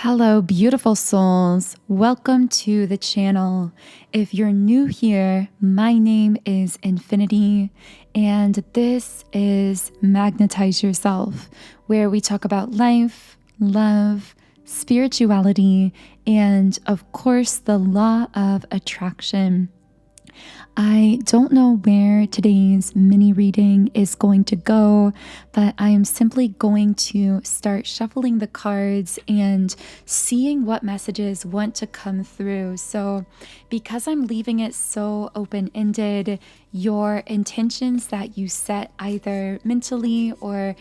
Hello, beautiful souls. Welcome to the channel. If you're new here, my name is Infinity, and this is Magnetize Yourself, where we talk about life, love, spirituality, and of course, the law of attraction. I don't know where today's mini reading is going to go, but I am simply going to start shuffling the cards and seeing what messages want to come through. So because I'm leaving it so open-ended, your intentions that you set either mentally or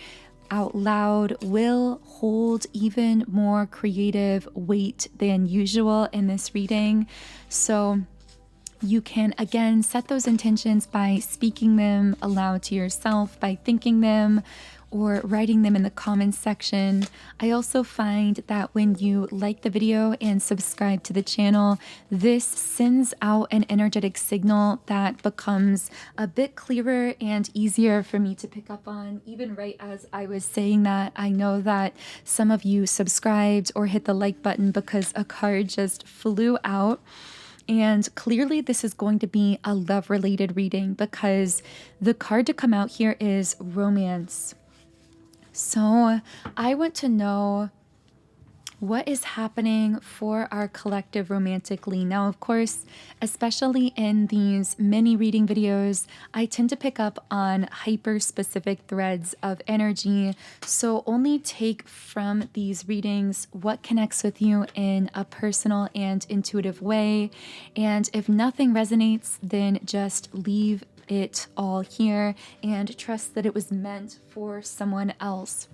out loud will hold even more creative weight than usual in this reading. So you can, again, set those intentions by speaking them aloud to yourself, by thinking them, or writing them in the comments section. I also find that when you like the video and subscribe to the channel, this sends out an energetic signal that becomes a bit clearer and easier for me to pick up on. Even right as I was saying that, I know that some of you subscribed or hit the like button because a card just flew out. And clearly this is going to be a love-related reading because the card to come out here is romance. So I want to know what is happening for our collective romantically. Now, of course, especially in these mini reading videos, I tend to pick up on hyper-specific threads of energy. So only take from these readings what connects with you in a personal and intuitive way. And if nothing resonates, then just leave it all here and trust that it was meant for someone else.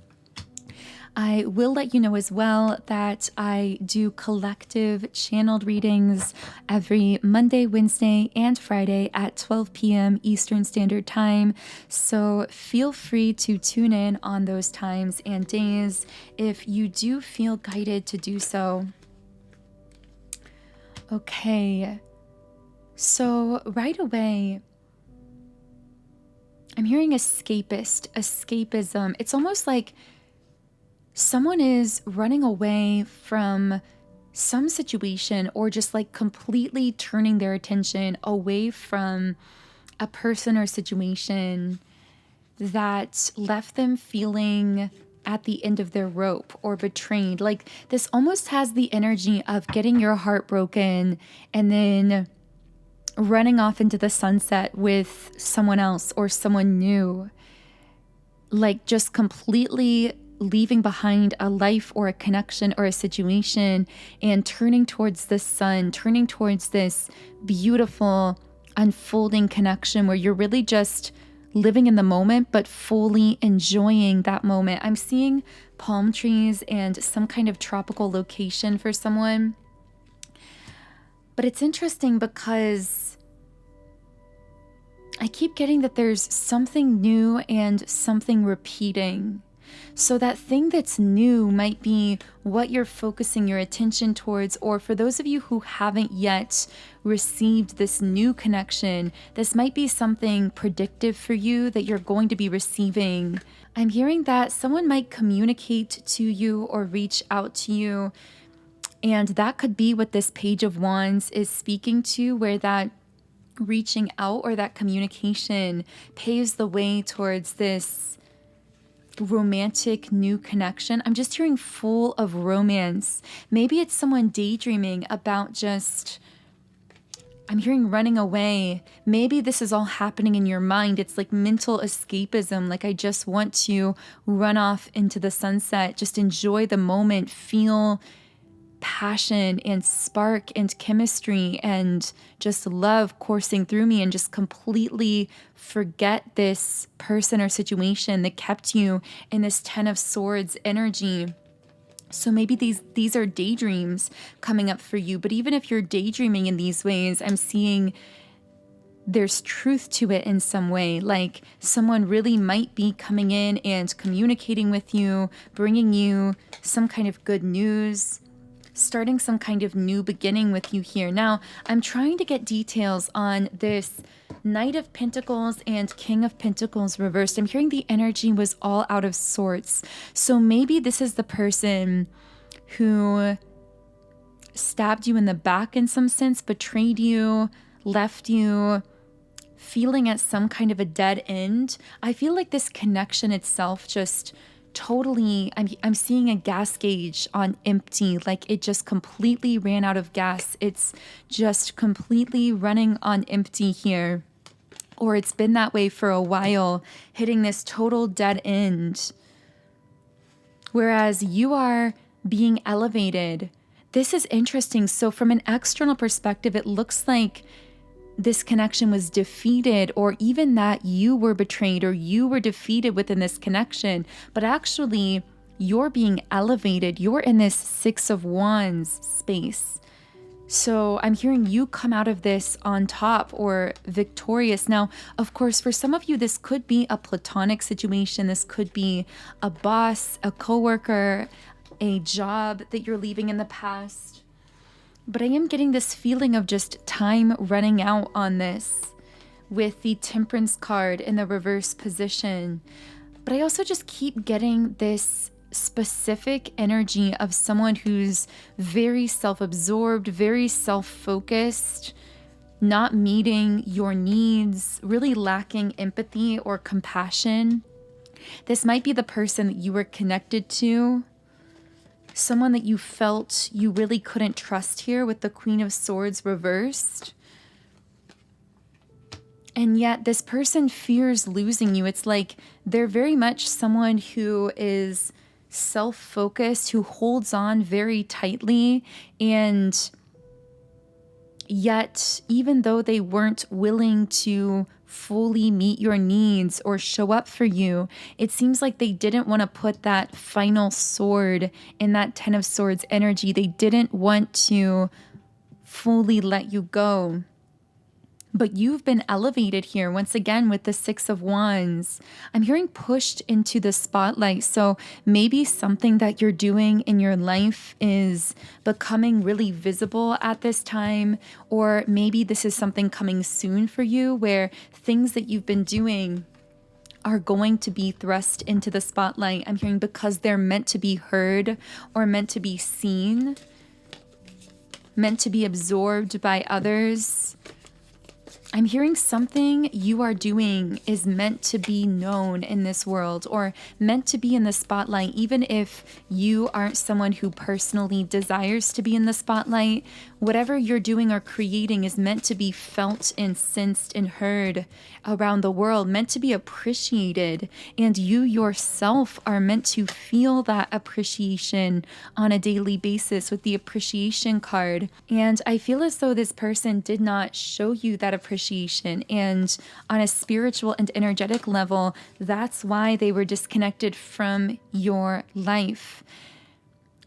I will let you know as well that I do collective channeled readings every Monday, Wednesday, and Friday at 12 p.m. Eastern Standard Time. So feel free to tune in on those times and days if you do feel guided to do so. Okay, so right away, I'm hearing escapism. It's almost like someone is running away from some situation or just like completely turning their attention away from a person or situation that left them feeling at the end of their rope or betrayed. Like this almost has the energy of getting your heart broken and then running off into the sunset with someone else or someone new. Like just completely leaving behind a life or a connection or a situation and turning towards the sun, turning towards this beautiful unfolding connection where you're really just living in the moment, but fully enjoying that moment. I'm seeing palm trees and some kind of tropical location for someone. But it's interesting because I keep getting that there's something new and something repeating. So that thing that's new might be what you're focusing your attention towards, or for those of you who haven't yet received this new connection, this might be something predictive for you that you're going to be receiving. I'm hearing that someone might communicate to you or reach out to you, and that could be what this Page of Wands is speaking to, where that reaching out or that communication paves the way towards this romantic new connection. I'm just hearing full of romance. Maybe it's someone daydreaming about just, I'm hearing running away. Maybe this is all happening in your mind. It's like mental escapism. Like I just want to run off into the sunset, just enjoy the moment, feel passion and spark and chemistry and just love coursing through me and just completely forget this person or situation that kept you in this 10 of Swords energy. So maybe these are daydreams coming up for you. But even if you're daydreaming in these ways, I'm seeing there's truth to it in some way. Like someone really might be coming in and communicating with you, bringing you some kind of good news, starting some kind of new beginning with you here. Now, I'm trying to get details on this Knight of Pentacles and King of Pentacles reversed. I'm hearing the energy was all out of sorts. So maybe this is the person who stabbed you in the back in some sense, betrayed you, left you feeling at some kind of a dead end. I feel like this connection itself just totally, I'm seeing a gas gauge on empty, like it just completely ran out of gas. It's just completely running on empty here. Or it's been that way for a while, hitting this total dead end. Whereas you are being elevated. This is interesting. So from an external perspective, it looks like this connection was defeated, or even that you were betrayed or you were defeated within this connection. But actually, you're being elevated. You're in this Six of Wands space. So I'm hearing you come out of this on top or victorious. Now, of course, for some of you, this could be a platonic situation. This could be a boss, a coworker, a job that you're leaving in the past. But I am getting this feeling of just time running out on this with the Temperance card in the reverse position. But I also just keep getting this specific energy of someone who's very self-absorbed, very self-focused, not meeting your needs, really lacking empathy or compassion. This might be the person that you were connected to, someone that you felt you really couldn't trust here with the Queen of Swords reversed. And yet this person fears losing you. It's like they're very much someone who is self-focused, who holds on very tightly, and yet even though they weren't willing to fully meet your needs or show up for you, it seems like they didn't want to put that final sword in that Ten of Swords energy. They didn't want to fully let you go. But you've been elevated here once again with the Six of Wands. I'm hearing pushed into the spotlight. So maybe something that you're doing in your life is becoming really visible at this time, or maybe this is something coming soon for you where things that you've been doing are going to be thrust into the spotlight. I'm hearing because they're meant to be heard or meant to be seen, meant to be absorbed by others. I'm hearing something you are doing is meant to be known in this world or meant to be in the spotlight, even if you aren't someone who personally desires to be in the spotlight. Whatever you're doing or creating is meant to be felt and sensed and heard around the world, meant to be appreciated. And you yourself are meant to feel that appreciation on a daily basis with the appreciation card. And I feel as though this person did not show you that appreciation. And on a spiritual and energetic level, that's why they were disconnected from your life.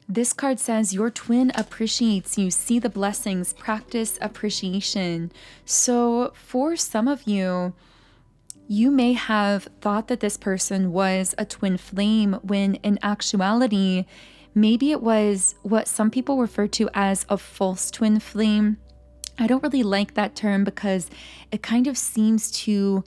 This card says your twin appreciates you. See the blessings, practice appreciation. So for some of you, you may have thought that this person was a twin flame when in actuality, maybe it was what some people refer to as a false twin flame. I don't really like that term because it kind of seems to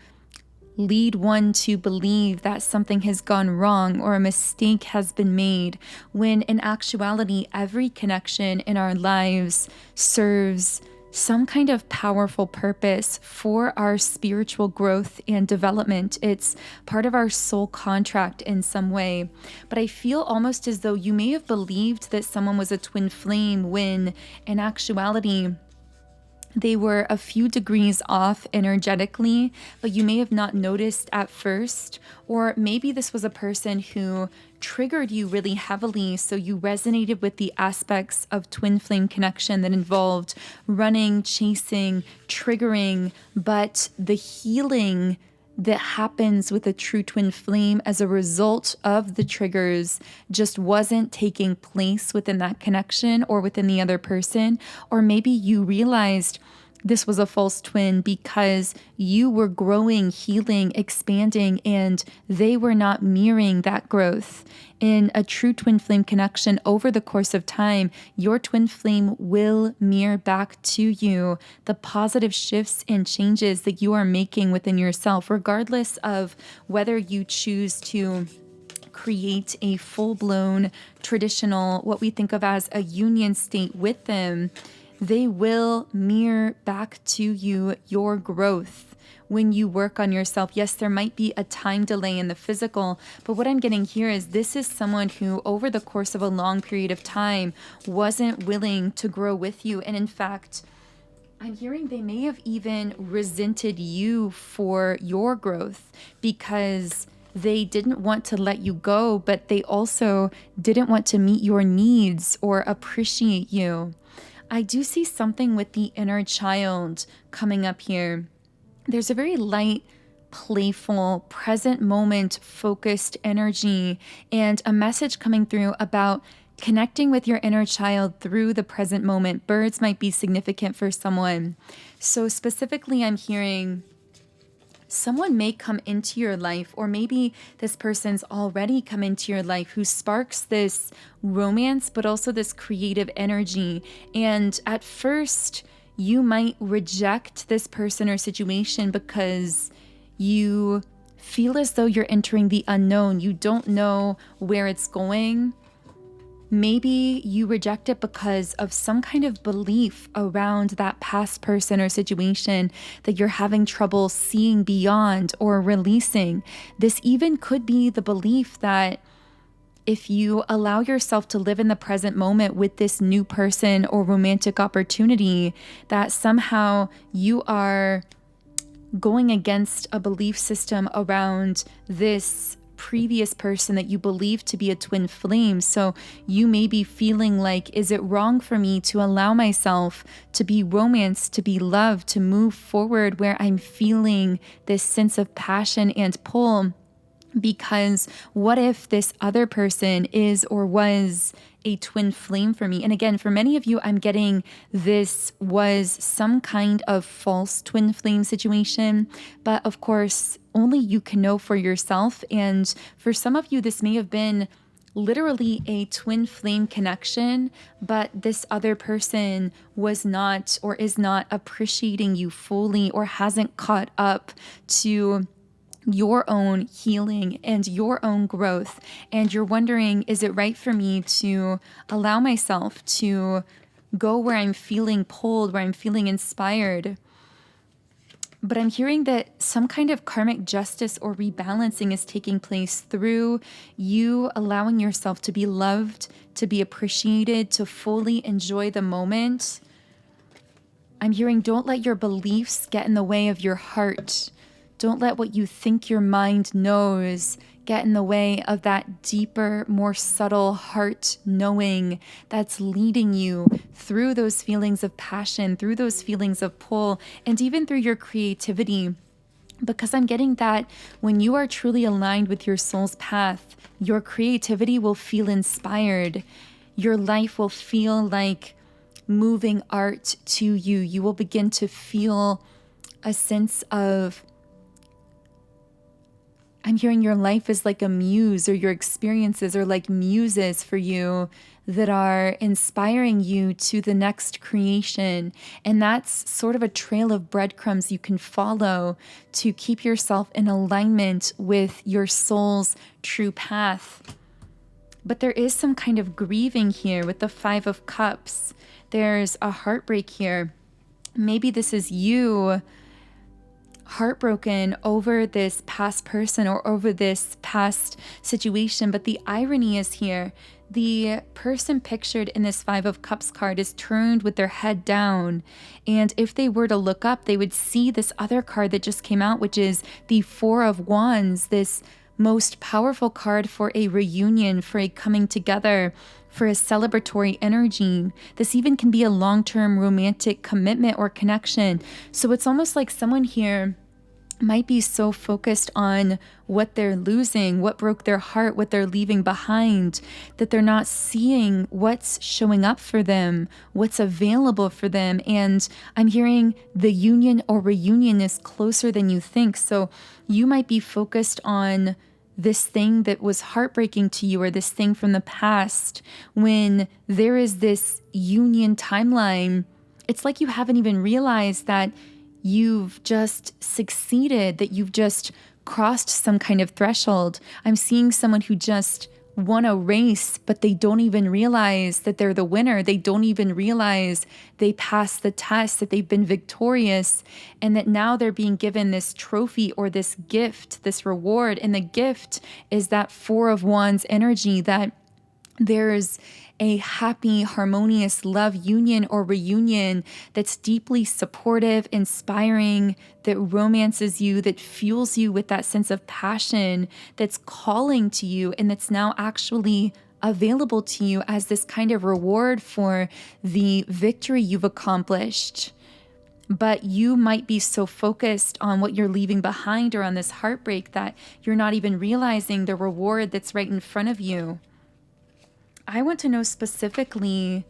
lead one to believe that something has gone wrong or a mistake has been made, when in actuality, every connection in our lives serves some kind of powerful purpose for our spiritual growth and development. It's part of our soul contract in some way. But I feel almost as though you may have believed that someone was a twin flame when in actuality, they were a few degrees off energetically, but you may have not noticed at first. Or maybe this was a person who triggered you really heavily, so you resonated with the aspects of twin flame connection that involved running, chasing, triggering, but the healing that happens with a true twin flame as a result of the triggers just wasn't taking place within that connection or within the other person. Or maybe you realized this was a false twin because you were growing, healing, expanding, and they were not mirroring that growth. In a true twin flame connection over the course of time, your twin flame will mirror back to you the positive shifts and changes that you are making within yourself, regardless of whether you choose to create a full-blown traditional, what we think of as a union state with them, they will mirror back to you your growth when you work on yourself. Yes, there might be a time delay in the physical, but what I'm getting here is this is someone who over the course of a long period of time wasn't willing to grow with you. And in fact, I'm hearing they may have even resented you for your growth because they didn't want to let you go, but they also didn't want to meet your needs or appreciate you. I do see something with the inner child coming up here. There's a very light, playful, present moment focused energy and a message coming through about connecting with your inner child through the present moment. Birds might be significant for someone. So specifically, I'm hearing someone may come into your life, or maybe this person's already come into your life, who sparks this romance, but also this creative energy. And at first, you might reject this person or situation because you feel as though you're entering the unknown. You don't know where it's going. Maybe you reject it because of some kind of belief around that past person or situation that you're having trouble seeing beyond or releasing. This even could be the belief that if you allow yourself to live in the present moment with this new person or romantic opportunity, that somehow you are going against a belief system around this previous person that you believe to be a twin flame. So you may be feeling like, is it wrong for me to allow myself to be romanced, to be loved, to move forward where I'm feeling this sense of passion and pull? Because what if this other person is or was a twin flame for me? And again, for many of you, I'm getting this was some kind of false twin flame situation. But of course, only you can know for yourself. And for some of you, this may have been literally a twin flame connection, but this other person was not or is not appreciating you fully or hasn't caught up to your own healing and your own growth. And you're wondering, is it right for me to allow myself to go where I'm feeling pulled, where I'm feeling inspired? But I'm hearing that some kind of karmic justice or rebalancing is taking place through you allowing yourself to be loved, to be appreciated, to fully enjoy the moment. I'm hearing, don't let your beliefs get in the way of your heart. Don't let what you think your mind knows get in the way of that deeper, more subtle heart knowing that's leading you through those feelings of passion, through those feelings of pull, and even through your creativity. Because I'm getting that when you are truly aligned with your soul's path, your creativity will feel inspired. Your life will feel like moving art to you. You will begin to feel a sense of, I'm hearing your life is like a muse, or your experiences are like muses for you that are inspiring you to the next creation. And that's sort of a trail of breadcrumbs you can follow to keep yourself in alignment with your soul's true path. But there is some kind of grieving here with the 5 of Cups. There's a heartbreak here. Maybe this is you heartbroken over this past person or over this past situation. But the irony is here, the person pictured in this 5 of Cups card is turned with their head down. And if they were to look up, they would see this other card that just came out, which is the 4 of Wands, this most powerful card for a reunion, for a coming together, for a celebratory energy. This even can be a long-term romantic commitment or connection. So it's almost like someone here might be so focused on what they're losing, what broke their heart, what they're leaving behind, that they're not seeing what's showing up for them, what's available for them. And I'm hearing the union or reunion is closer than you think. So you might be focused on this thing that was heartbreaking to you, or this thing from the past, when there is this union timeline. It's like you haven't even realized that you've just succeeded, that you've just crossed some kind of threshold. I'm seeing someone who just won a race, but they don't even realize that they're the winner. They don't even realize they passed the test, that they've been victorious, and that now they're being given this trophy or this gift, this reward. And the gift is that Four of Wands energy, that there's a happy, harmonious love union or reunion that's deeply supportive, inspiring, that romances you, that fuels you with that sense of passion, that's calling to you, and that's now actually available to you as this kind of reward for the victory you've accomplished. But you might be so focused on what you're leaving behind or on this heartbreak that you're not even realizing the reward that's right in front of you. I want to know specifically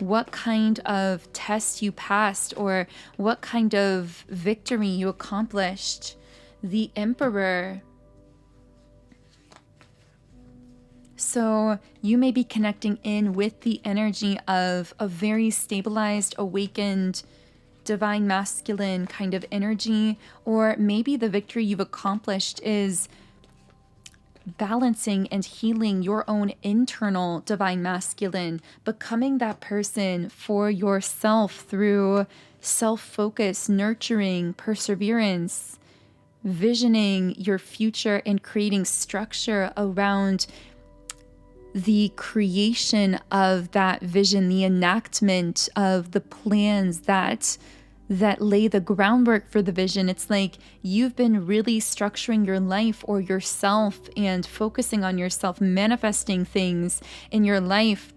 what kind of test you passed or what kind of victory you accomplished. The Emperor. So you may be connecting in with the energy of a very stabilized, awakened, divine masculine kind of energy, or maybe the victory you've accomplished is balancing and healing your own internal divine masculine, becoming that person for yourself through self-focus, nurturing, perseverance, visioning your future and creating structure around the creation of that vision, the enactment of the plans that lay the groundwork for the vision. It's like you've been really structuring your life or yourself and focusing on yourself, manifesting things in your life.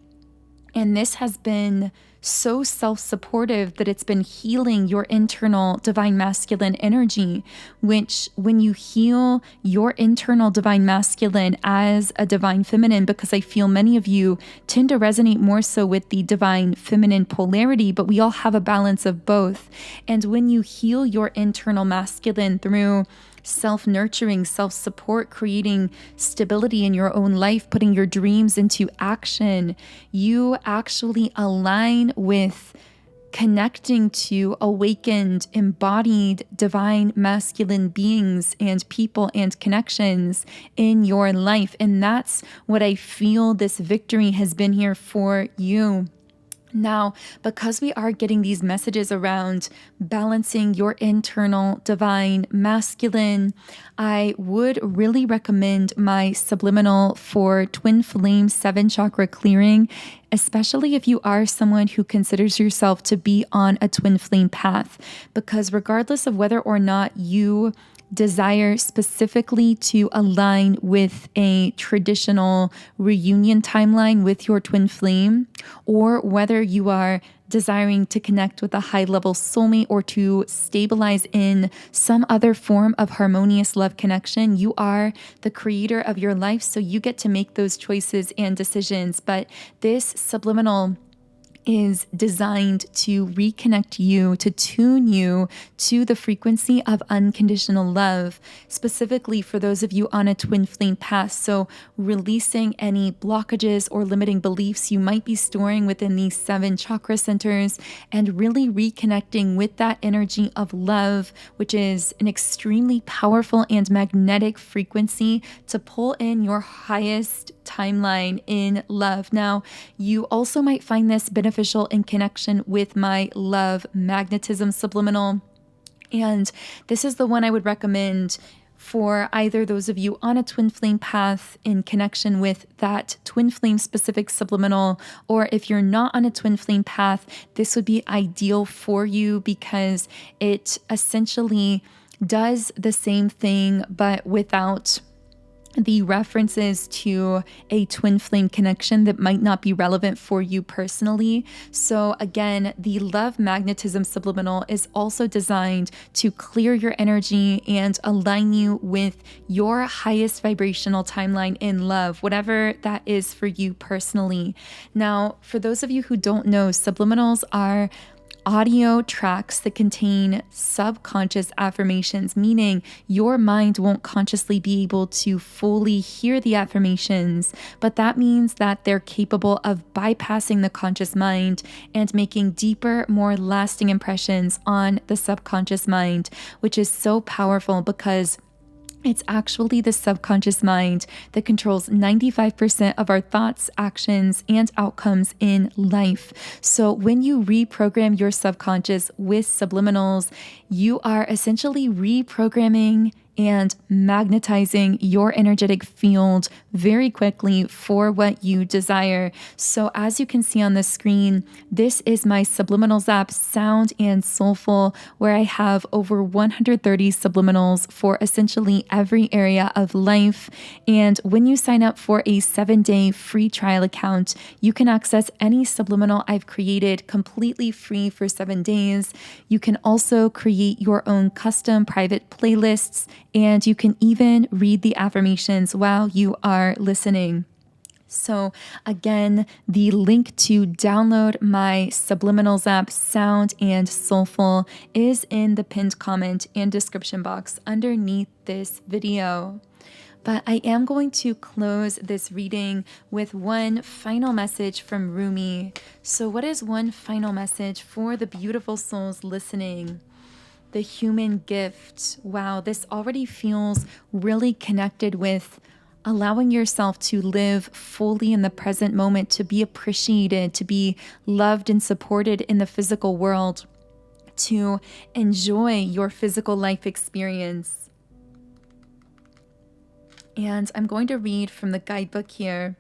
And this has been so self-supportive that it's been healing your internal divine masculine energy, which when you heal your internal divine masculine as a divine feminine, because I feel many of you tend to resonate more so with the divine feminine polarity, but we all have a balance of both. And when you heal your internal masculine through self-nurturing, self-support, creating stability in your own life, putting your dreams into action, you actually align with connecting to awakened, embodied, divine masculine beings and people and connections in your life. And that's what I feel this victory has been here for you. Now, because we are getting these messages around balancing your internal divine masculine, I would really recommend my Subliminal for Twin Flame 7 chakra clearing, especially if you are someone who considers yourself to be on a twin flame path, because regardless of whether or not you desire specifically to align with a traditional reunion timeline with your twin flame, or whether you are desiring to connect with a high-level soulmate or to stabilize in some other form of harmonious love connection, you are the creator of your life, so you get to make those choices and decisions. But this Subliminal is designed to reconnect you, to tune you to the frequency of unconditional love, specifically for those of you on a twin flame path. So releasing any blockages or limiting beliefs you might be storing within these 7 chakra centers and really reconnecting with that energy of love, which is an extremely powerful and magnetic frequency to pull in your highest timeline in love. Now, you also might find this beneficial in connection with my Love Magnetism Subliminal. And this is the one I would recommend for either those of you on a twin flame path in connection with that twin flame specific subliminal, or if you're not on a twin flame path, this would be ideal for you because it essentially does the same thing, but without the references to a twin flame connection that might not be relevant for you personally. So again, the Love Magnetism Subliminal is also designed to clear your energy and align you with your highest vibrational timeline in love, whatever that is for you personally. Now, for those of you who don't know, subliminals are audio tracks that contain subconscious affirmations, meaning your mind won't consciously be able to fully hear the affirmations, but that means that they're capable of bypassing the conscious mind and making deeper, more lasting impressions on the subconscious mind, which is so powerful because It's actually the subconscious mind that controls 95% of our thoughts, actions, and outcomes in life. So when you reprogram your subconscious with subliminals, you are essentially reprogramming and magnetizing your energetic field very quickly for what you desire. So as you can see on the screen, this is my Subliminals app, Sound and Soulful, where I have over 130 subliminals for essentially every area of life. And when you sign up for a 7-day free trial account, you can access any subliminal I've created completely free for 7 days. You can also create your own custom private playlists, and you can even read the affirmations while you are listening. So again, the link to download my Subliminals app, Sound and Soulful, is in the pinned comment and description box underneath this video. But I am going to close this reading with one final message from Rumi. So what is one final message for the beautiful souls listening? The human gift. Wow, this already feels really connected with allowing yourself to live fully in the present moment, to be appreciated, to be loved and supported in the physical world, to enjoy your physical life experience. And I'm going to read from the guidebook here.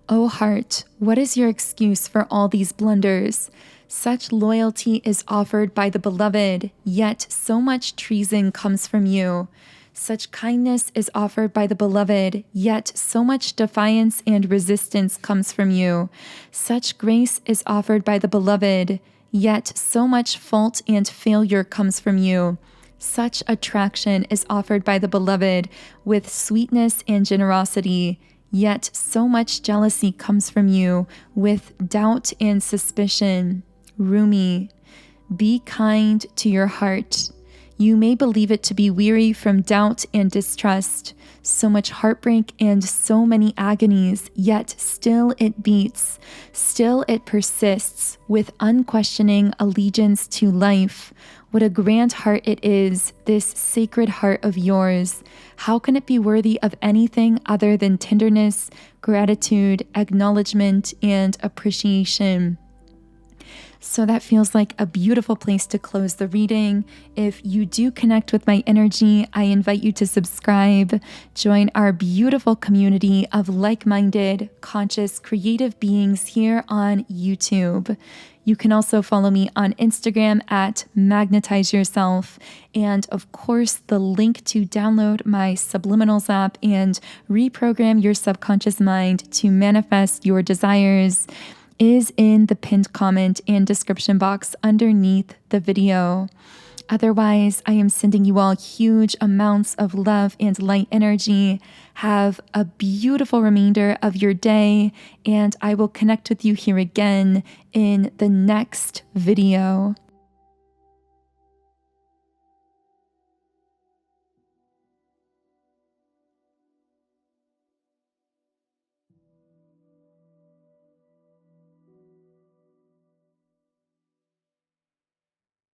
O heart, what is your excuse for all these blunders? Such loyalty is offered by the beloved, yet so much treason comes from you. Such kindness is offered by the beloved, yet so much defiance and resistance comes from you. Such grace is offered by the beloved, yet so much fault and failure comes from you. Such attraction is offered by the beloved with sweetness and generosity, yet so much jealousy comes from you with doubt and suspicion. Rumi, be kind to your heart. You may believe it to be weary from doubt and distrust, so much heartbreak and so many agonies, yet still it beats, still it persists with unquestioning allegiance to life. What a grand heart it is, this sacred heart of yours. How can it be worthy of anything other than tenderness, gratitude, acknowledgement, and appreciation? So that feels like a beautiful place to close the reading. If you do connect with my energy, I invite you to subscribe, join our beautiful community of like-minded, conscious, creative beings here on YouTube. You can also follow me on Instagram at Magnetize Yourself. And of course, the link to download my Subliminals app and reprogram your subconscious mind to manifest your desires is in the pinned comment and description box underneath the video. Otherwise, I am sending you all huge amounts of love and light energy. Have a beautiful remainder of your day, and I will connect with you here again in the next video.